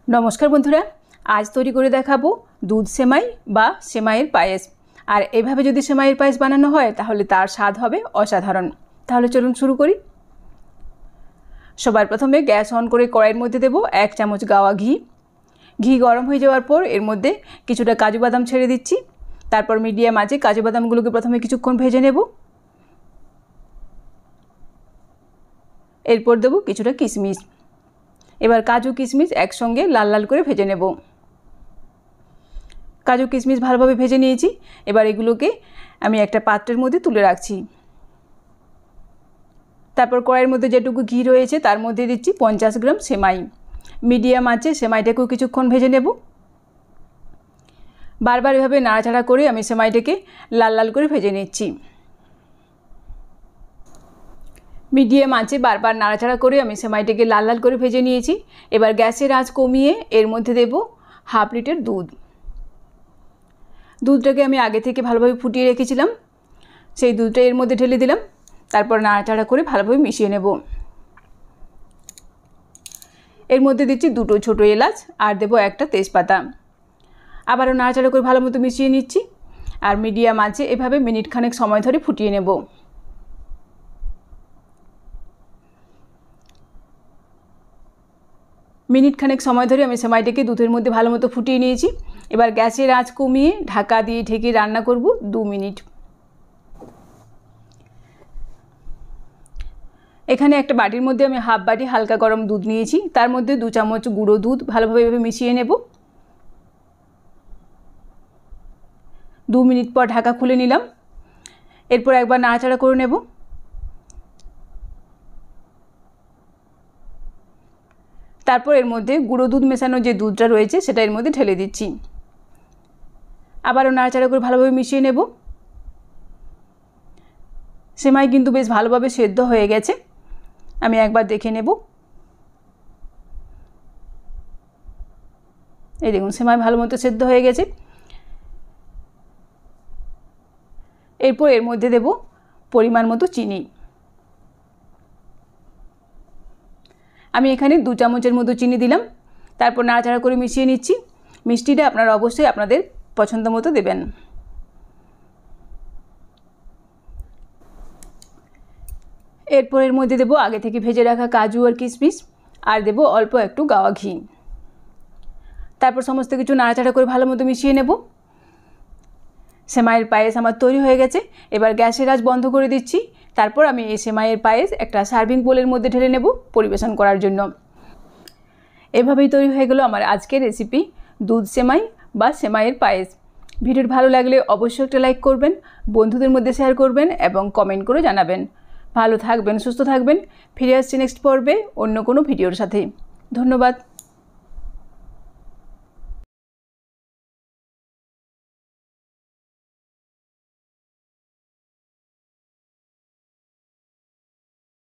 নমস্কার বন্ধুরা, আজ তৈরি করে দেখাবো দুধ সেমাই বা সেমাইয়ের পায়েস। আর এভাবে যদি সেমাইয়ের পায়েস বানানো হয় তাহলে তার স্বাদ হবে অসাধারণ। তাহলে চলুন শুরু করি। সবার প্রথমে গ্যাস অন করে কড়াইয়ের মধ্যে দেব 1 চামচ গাওয়া ঘি। ঘি গরম হয়ে যাওয়ার পর এর মধ্যে কিছুটা কাজু বাদাম ছেড়ে দিচ্ছি। তারপর মিডিয়াম আঁচে কাজু বাদামগুলোকে প্রথমে কিছুক্ষণ ভেজে নেব। এরপর দেব কিছুটা কিশমিশ। এবার কাজু কিশমিশ একসঙ্গে লাল লাল করে ভেজে নেব। কাজু কিশমিশ ভালোভাবে ভেজে নিয়েছি। এবার এগুলোকে আমি একটা পাত্রের মধ্যে তুলে রাখছি। তারপর কড়াইয়ের মধ্যে যেটুকু ঘি রয়েছে তার মধ্যে দিচ্ছি 50 গ্রাম সেমাই। মিডিয়াম আঁচে সেমাইটাকেও কিছুক্ষণ ভেজে নেব। বারবার এভাবে নাড়াচাড়া করে আমি সেমাইটাকে লাল লাল করে ভেজে নিচ্ছি। মিডিয়াম আঁচে বারবার নাড়াচাড়া করে আমি সেমাইটাকে লাল লাল করে ভেজে নিয়েছি। এবার গ্যাসের আঁচ কমিয়ে এর মধ্যে দেব হাফ লিটার দুধ। দুধটাকে আমি আগে থেকে ভালোভাবে ফুটিয়ে রেখেছিলাম, সেই দুধটা এর মধ্যে ঢেলে দিলাম। তারপর নাড়াচাড়া করে ভালোভাবে মিশিয়ে নেব। এর মধ্যে দিচ্ছি 2টো ছোটো এলাচ আর দেব একটা তেজপাতা। আবারও নাড়াচাড়া করে ভালো মতো মিশিয়ে নিচ্ছি। আর মিডিয়াম আঁচে এভাবে মিনিট খানেক সময় ধরে ফুটিয়ে নেব। মিনিট খানেক সময় ধরে আমি সেমাইটাকে দুধের মধ্যে ভালো মতো ফুটিয়ে নিয়েছি। এবার গ্যাসের আঁচ কমিয়ে ঢাকা দিয়ে ঢেকে রান্না করব 2 মিনিট। এখানে একটা বাটির মধ্যে আমি হাফ বাটি হালকা গরম দুধ নিয়েছি। তার মধ্যে 2 চামচ গুঁড়ো দুধ ভালোভাবে এভাবে মিশিয়ে নেব। 2 মিনিট পর ঢাকা খুলে নিলাম। এরপর একবার নাড়াচাড়া করে নেব। তারপর এর মধ্যে গুঁড়ো দুধ মেশানো যে দুধটা রয়েছে সেটা এর মধ্যে ঢেলে দিচ্ছি। আবারও নাড়াচাড়া করে ভালোভাবে মিশিয়ে নেব। সেমাই কিন্তু বেশ ভালোভাবে সেদ্ধ হয়ে গেছে, আমি একবার দেখে নেব। এই দেখুন সেমাই ভালো মতো সেদ্ধ হয়ে গেছে। এরপর এর মধ্যে দেব পরিমাণ মতো চিনি। আমি এখানে 2 চামচের মতো চিনি দিলাম। তারপর নাড়াচাড়া করে মিশিয়ে নিচ্ছি। মিষ্টিটা আপনারা অবশ্যই আপনাদের পছন্দ মতো দেবেন। এরপর এর মধ্যে দেব আগে থেকে ভেজে রাখা কাজু আর কিশমিশ আর দেব অল্প একটু গাওয়া ঘি। তারপর সমস্ত কিছু নাড়াচাড়া করে ভালো মতো মিশিয়ে নেব। সেমাইয়ের পায়েস আমার তৈরি হয়ে গেছে। এবার গ্যাসের আঁচ বন্ধ করে দিচ্ছি। তারপর আমি এই সেমাইয়ের পায়েস একটা সার্ভিং বোলের মধ্যে ঢেলে নেব পরিবেশন করার জন্য। এভাবেই তৈরি হয়ে গেল আমার আজকের রেসিপি দুধ সেমাই বা সেমাইয়ের পায়েস। ভিডিওটি ভালো লাগলে অবশ্যই একটা লাইক করবেন, বন্ধুদের মধ্যে শেয়ার করবেন এবং কমেন্ট করে জানাবেন। ভালো থাকবেন, সুস্থ থাকবেন। ফিরে আসছি নেক্সট পর্বে অন্য কোনো ভিডিওর সাথে। ধন্যবাদ।